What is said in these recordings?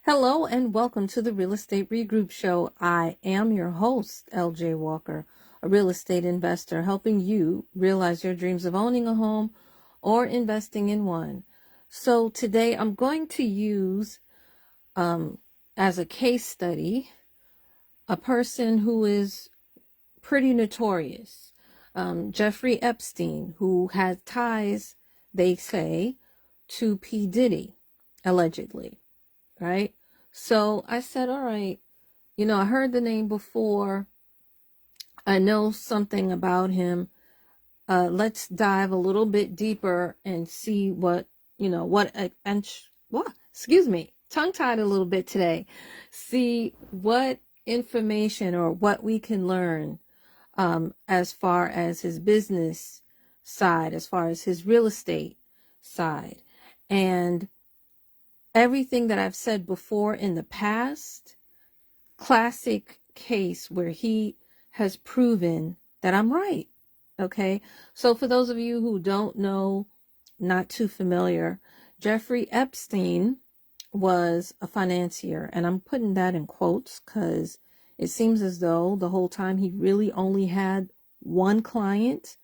Hello and welcome to the Real Estate Regroup Show. I am your host, LJ Walker, a real estate investor helping you realize your dreams of owning a home or investing in one. So today I'm going to use as a case study a person who is pretty notorious, Jeffrey Epstein, who had ties, they say, to P. Diddy, allegedly, right? So I said, all right, I heard the name before. I know something about him. Let's dive a little bit deeper and see excuse me, tongue-tied a little bit today. See what information or what we can learn as far as his business side, as far as his real estate side. And everything that I've said before in the past, classic case where he has proven that I'm right. Okay. So for those of you who don't know, not too familiar, Jeffrey Epstein was a financier, and I'm putting that in quotes because it seems as though the whole time he really only had one client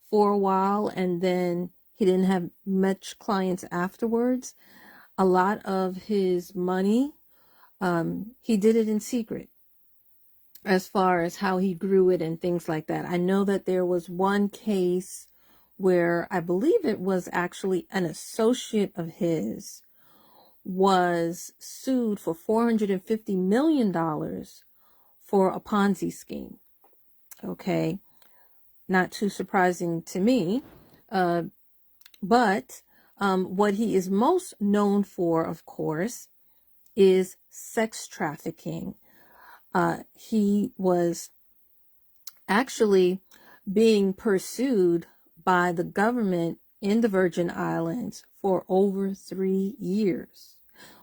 for a while, and then he didn't have much clients afterwards. A lot of his money, he did it in secret as far as how he grew it and things like that. I know that there was one case where I believe it was actually an associate of his was sued for $450 million for a Ponzi scheme. Okay. Not too surprising to me. But what he is most known for, of course, is sex trafficking. He was actually being pursued by the government in the Virgin Islands for over 3 years.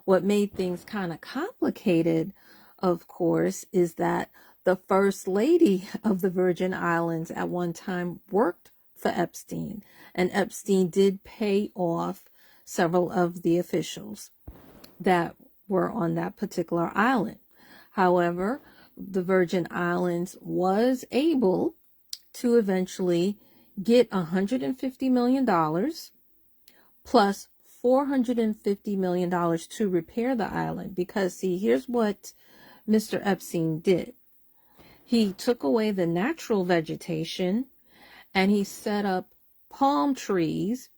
What made things kind of complicated, of course, is that the first lady of the Virgin Islands at one time worked for Epstein, and Epstein did pay off several of the officials that were on that particular island. However, the Virgin Islands was able to eventually get $150 million plus $450 million to repair the island. Because, see, here's what Mr. Epstein did. He took away the natural vegetation and he set up palm trees.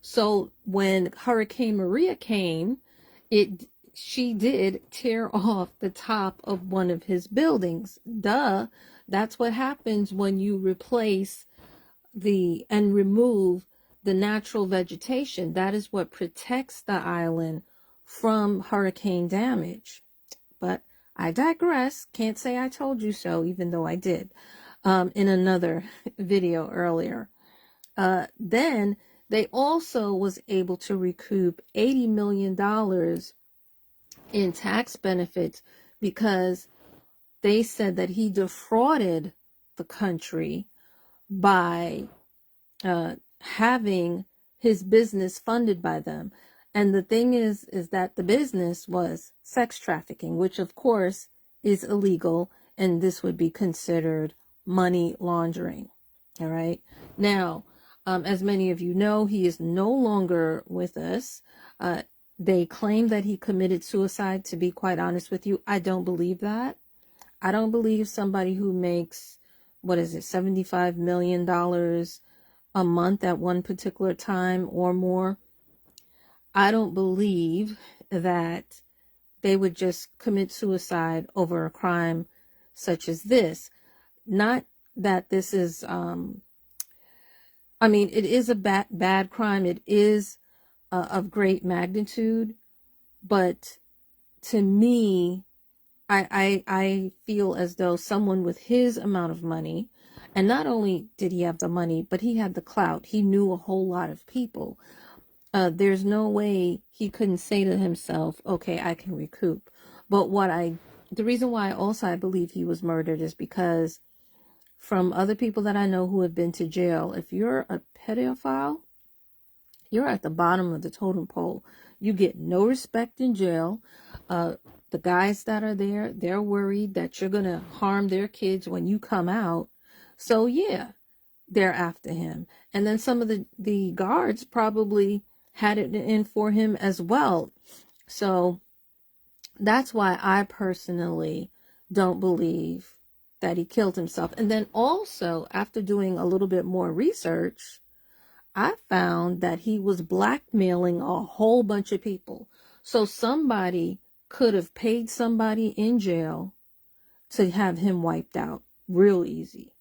So when Hurricane Maria came, she did tear off the top of one of his buildings. Duh. That's what happens when you replace and remove the natural vegetation. That is what protects the island from hurricane damage. But I digress. Can't say I told you so, even though I did in another video earlier. Then they also was able to recoup $80 million in tax benefits because they said that he defrauded the country by having his business funded by them. And the thing is that the business was sex trafficking, which of course is illegal, and this would be considered money laundering. All right. Now, as many of you know, he is no longer with us. They claim that he committed suicide. To be quite honest with you, I don't believe that. I don't believe somebody who makes, $75 million a month at one particular time or more. I don't believe that they would just commit suicide over a crime such as this. Not that this is, it is a bad crime. It is of great magnitude, but to me, I feel as though someone with his amount of money, and not only did he have the money, but he had the clout. He knew a whole lot of people. There's no way he couldn't say to himself, okay, I can recoup. But the reason why also I believe he was murdered is because from other people that I know who have been to jail, if you're a pedophile, you're at the bottom of the totem pole. You get no respect in jail. The guys that are there, they're worried that you're going to harm their kids when you come out. So yeah, they're after him. And then some of the guards probably had it in for him as well. So that's why I personally don't believe that he killed himself. And then also, after doing a little bit more research, I found that he was blackmailing a whole bunch of people. So somebody could have paid somebody in jail to have him wiped out real easy.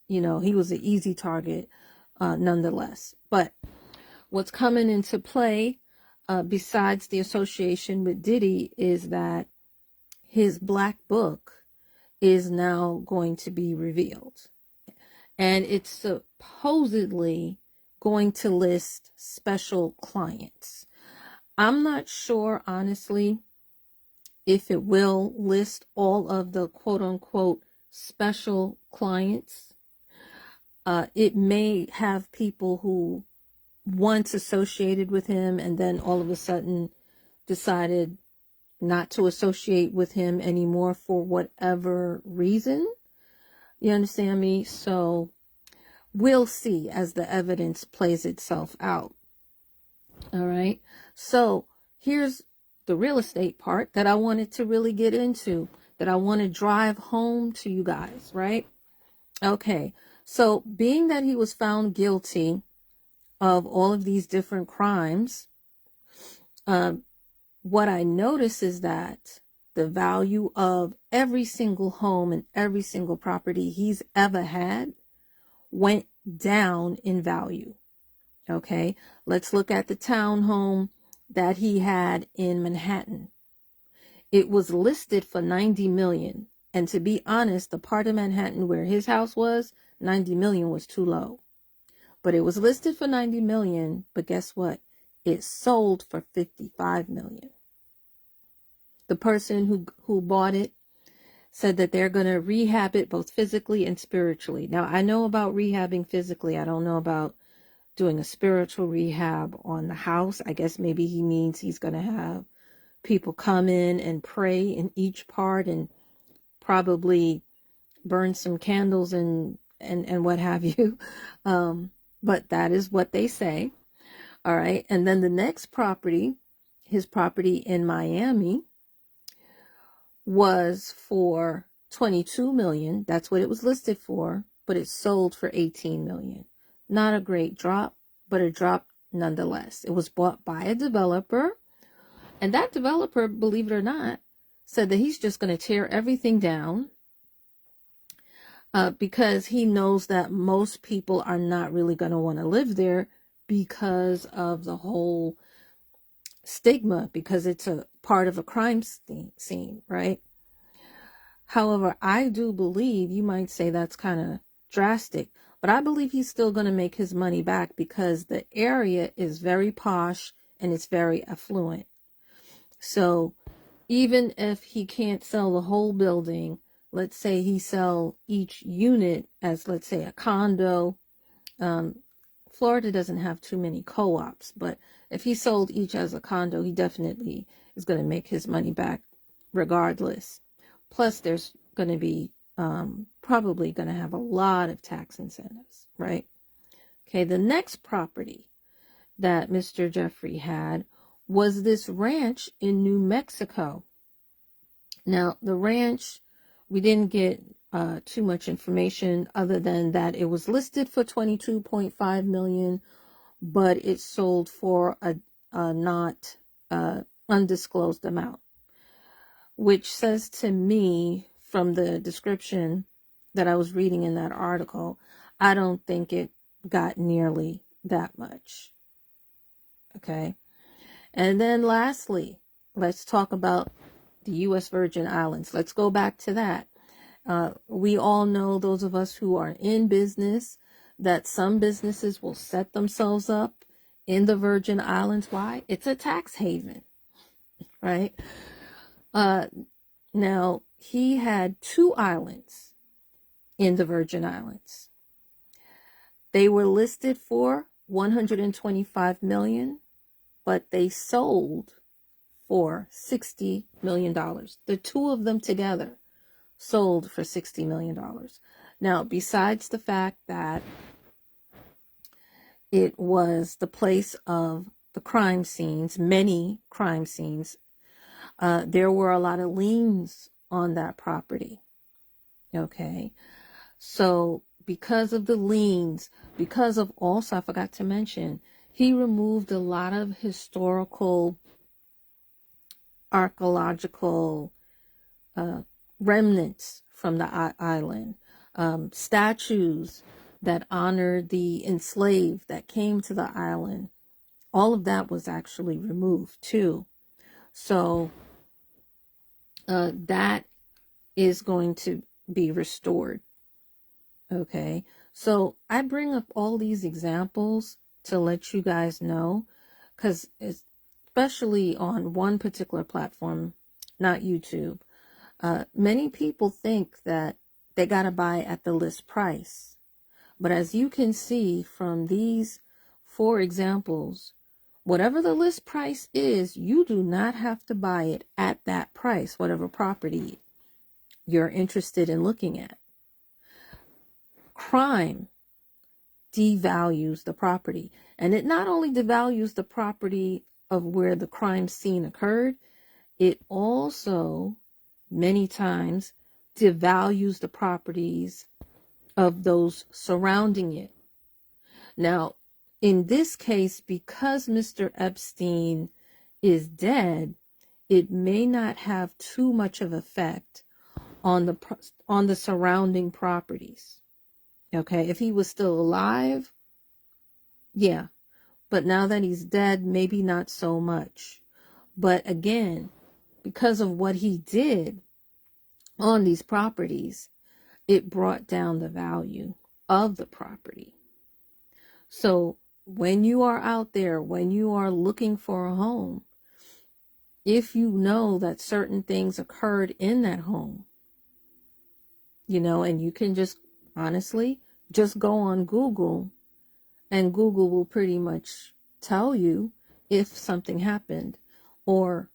You know, he was an easy target nonetheless. But what's coming into play, besides the association with Diddy, is that his black book is now going to be revealed. And it's supposedly going to list special clients. I'm not sure, honestly, if it will list all of the quote unquote special clients. It may have people who once associated with him and then all of a sudden decided not to associate with him anymore for whatever reason. You understand me? So we'll see as the evidence plays itself out. All right. So here's the real estate part that I wanted to really get into, that I want to drive home to you guys, right? Okay. So being that he was found guilty of all of these different crimes, what I notice is that the value of every single home and every single property he's ever had went down in value. Okay, let's look at the townhome that he had in Manhattan. It was listed for $90 million. And to be honest, the part of Manhattan where his house was, $90 million was too low. But it was listed for $90 million, but guess what? It sold for $55 million. The person who bought it said that they're going to rehab it both physically and spiritually. Now, I know about rehabbing physically. I don't know about doing a spiritual rehab on the house. I guess maybe he means he's going to have people come in and pray in each part and probably burn some candles and what have you. But that is what they say. All right. And then the next property, his property in Miami, was for $22 million. That's what it was listed for, but it sold for $18 million. Not a great drop, but a drop nonetheless. It was bought by a developer, and that developer, believe it or not, said that he's just going to tear everything down because he knows that most people are not really going to want to live there because of the whole stigma, because it's a part of a crime scene, right? However, I do believe, you might say that's kind of drastic, but I believe he's still going to make his money back because the area is very posh and it's very affluent. So even if he can't sell the whole building, let's say he sell each unit as, let's say, a condo. Florida doesn't have too many co-ops, but if he sold each as a condo, he definitely is going to make his money back regardless. Plus, there's going to be probably going to have a lot of tax incentives, right? Okay, the next property that Mr. Jeffrey had was this ranch in New Mexico. Now, the ranch, we didn't get too much information other than that it was listed for $22.5 million, but it sold for a not undisclosed amount, which says to me from the description that I was reading in that article, I don't think it got nearly that much. Okay. And then lastly, let's talk about the U.S. Virgin Islands. Let's go back to that. We all know, those of us who are in business, that some businesses will set themselves up in the Virgin Islands. Why? It's a tax haven, right? Now, he had 2 islands in the Virgin Islands. They were listed for $125 million, but they sold for $60 million. The two of them together sold for $60 million. Now, besides the fact that it was the place of the crime scenes, many crime scenes, there were a lot of liens on that property. Okay. So because of the liens, because of also, I forgot to mention, he removed a lot of historical, archaeological remnants from the island, statues that honored the enslaved that came to the island. All of that was actually removed too. So that is going to be restored. Okay, so I bring up all these examples to let you guys know, because especially on one particular platform, not YouTube, many people think that they got to buy at the list price. But as you can see from these 4 examples, whatever the list price is, you do not have to buy it at that price, whatever property you're interested in looking at. Crime devalues the property, and it not only devalues the property of where the crime scene occurred, it also many times devalues the properties of those surrounding it. Now, in this case, because Mr. Epstein is dead, it may not have too much of effect on the surrounding properties. Okay, if he was still alive, yeah. But now that he's dead, maybe not so much. But again, because of what he did on these properties, it brought down the value of the property. So when you are out there, when you are looking for a home, if you know that certain things occurred in that home, and you can just honestly just go on Google, and Google will pretty much tell you if something happened or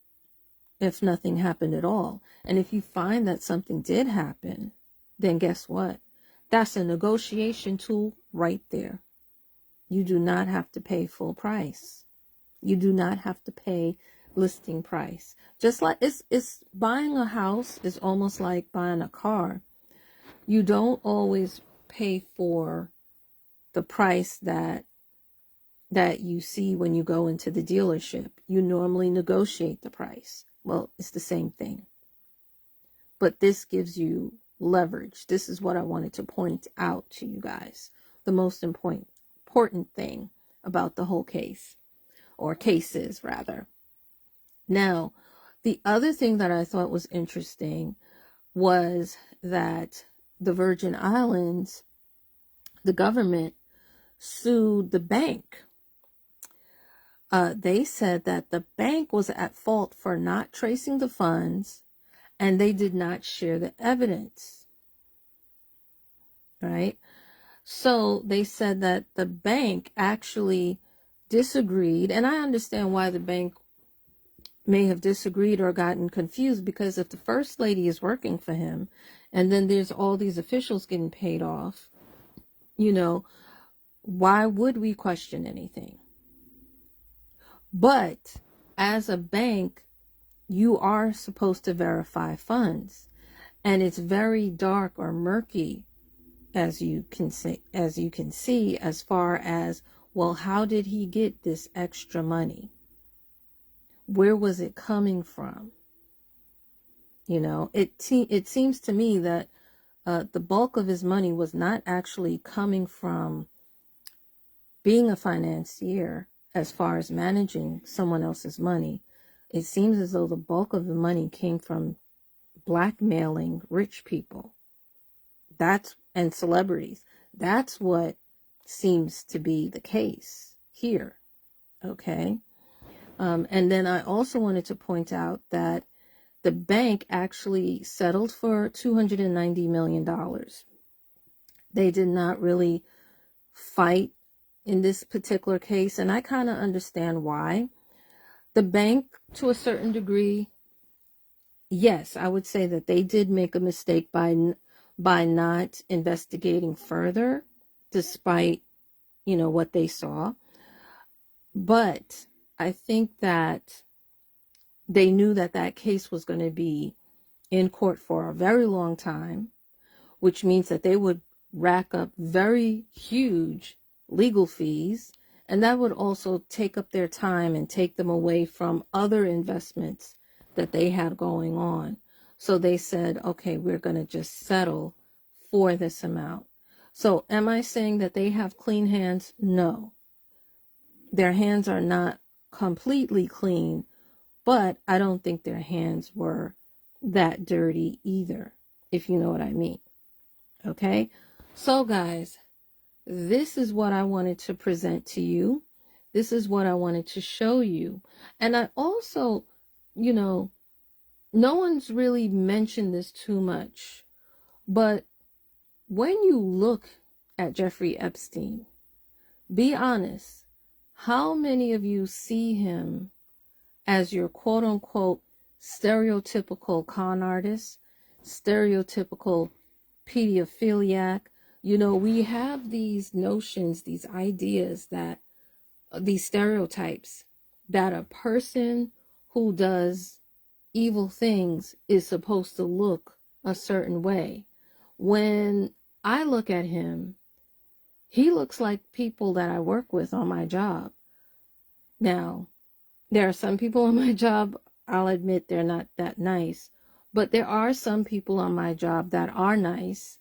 if nothing happened at all. And if you find that something did happen, then guess what? That's a negotiation tool right there. You do not have to pay full price. You do not have to pay listing price. Just like it's buying a house is almost like buying a car. You don't always pay for the price that you see when you go into the dealership. You normally negotiate the price. Well, it's the same thing. But this gives you leverage. This is what I wanted to point out to you guys. The most important thing about the whole case, or cases rather. Now, the other thing that I thought was interesting was that the Virgin Islands, the government sued the bank. They said that the bank was at fault for not tracing the funds, and they did not share the evidence. Right? So they said that the bank actually disagreed, and I understand why the bank may have disagreed or gotten confused, because if the first lady is working for him and then there's all these officials getting paid off, why would we question anything? But as a bank, you are supposed to verify funds, and it's very dark or murky, as you can see, as far as, well, how did he get this extra money? Where was it coming from? It seems to me that the bulk of his money was not actually coming from being a financier as far as managing someone else's money. It seems as though the bulk of the money came from blackmailing rich people. And celebrities. That's what seems to be the case here. Okay. And then I also wanted to point out that the bank actually settled for $290 million. They did not really fight in this particular case, and I kind of understand why. The bank, to a certain degree, yes, I would say that they did make a mistake by not investigating further, despite, what they saw. But I think that they knew that that case was going to be in court for a very long time, which means that they would rack up very huge legal fees, and that would also take up their time and take them away from other investments that they had going on. So they said, okay, we're going to just settle for this amount. So am I saying that they have clean hands? No. Their hands are not completely clean, but I don't think their hands were that dirty either, if you know what I mean. Okay? So guys, this is what I wanted to present to you. This is what I wanted to show you. And I also, no one's really mentioned this too much, but when you look at Jeffrey Epstein, be honest, how many of you see him as your quote unquote stereotypical con artist, stereotypical pedophiliac? We have these notions, these ideas, that these stereotypes that a person who does evil things is supposed to look a certain way. When I look at him, he looks like people that I work with on my job. Now, there are some people on my job, I'll admit they're not that nice, but there are some people on my job that are nice,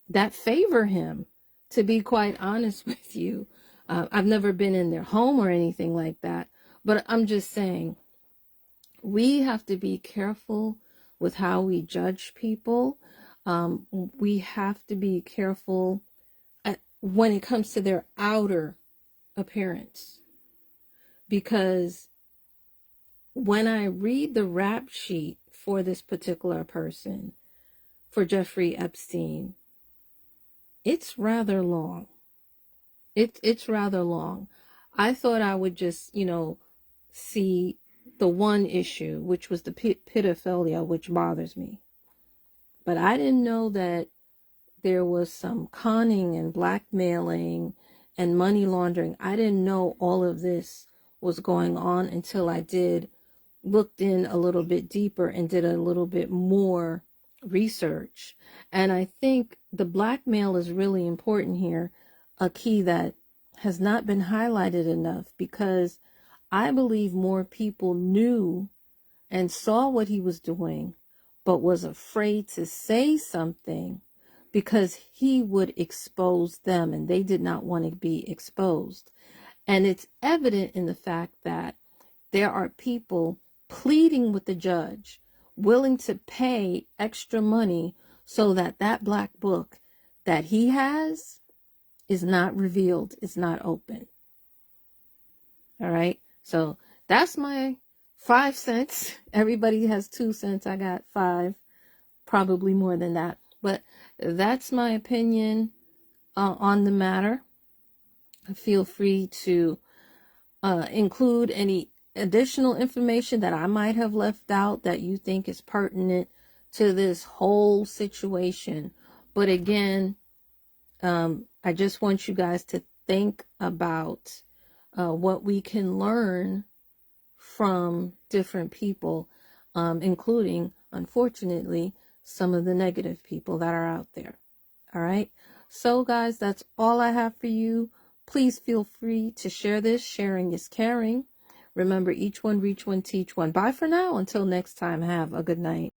that favor him, to be quite honest with you. I've never been in their home or anything like that, but I'm just saying, we have to be careful with how we judge people. We have to be careful when it comes to their outer appearance, because when I read the rap sheet for this particular person, for Jeffrey Epstein, it's rather long. It's rather long. I thought I would just, see the one issue, which was the pedophilia, which bothers me. But I didn't know that there was some conning and blackmailing and money laundering. I didn't know all of this was going on until I looked in a little bit deeper and did a little bit more research. And I think the blackmail is really important here, a key that has not been highlighted enough, because I believe more people knew and saw what he was doing, but was afraid to say something because he would expose them, and they did not want to be exposed. And it's evident in the fact that there are people pleading with the judge, willing to pay extra money so that that black book that he has is not revealed, is not open. All right. So that's my 5 cents. Everybody has 2 cents. I got 5, probably more than that. But that's my opinion on the matter. Feel free to include any additional information that I might have left out that you think is pertinent to this whole situation. But again, I just want you guys to think about what we can learn from different people, including, unfortunately, some of the negative people that are out there. All right. So guys, that's all I have for you. Please feel free to share this. Sharing is caring. Remember, each one, reach one, teach one. Bye for now. Until next time, have a good night.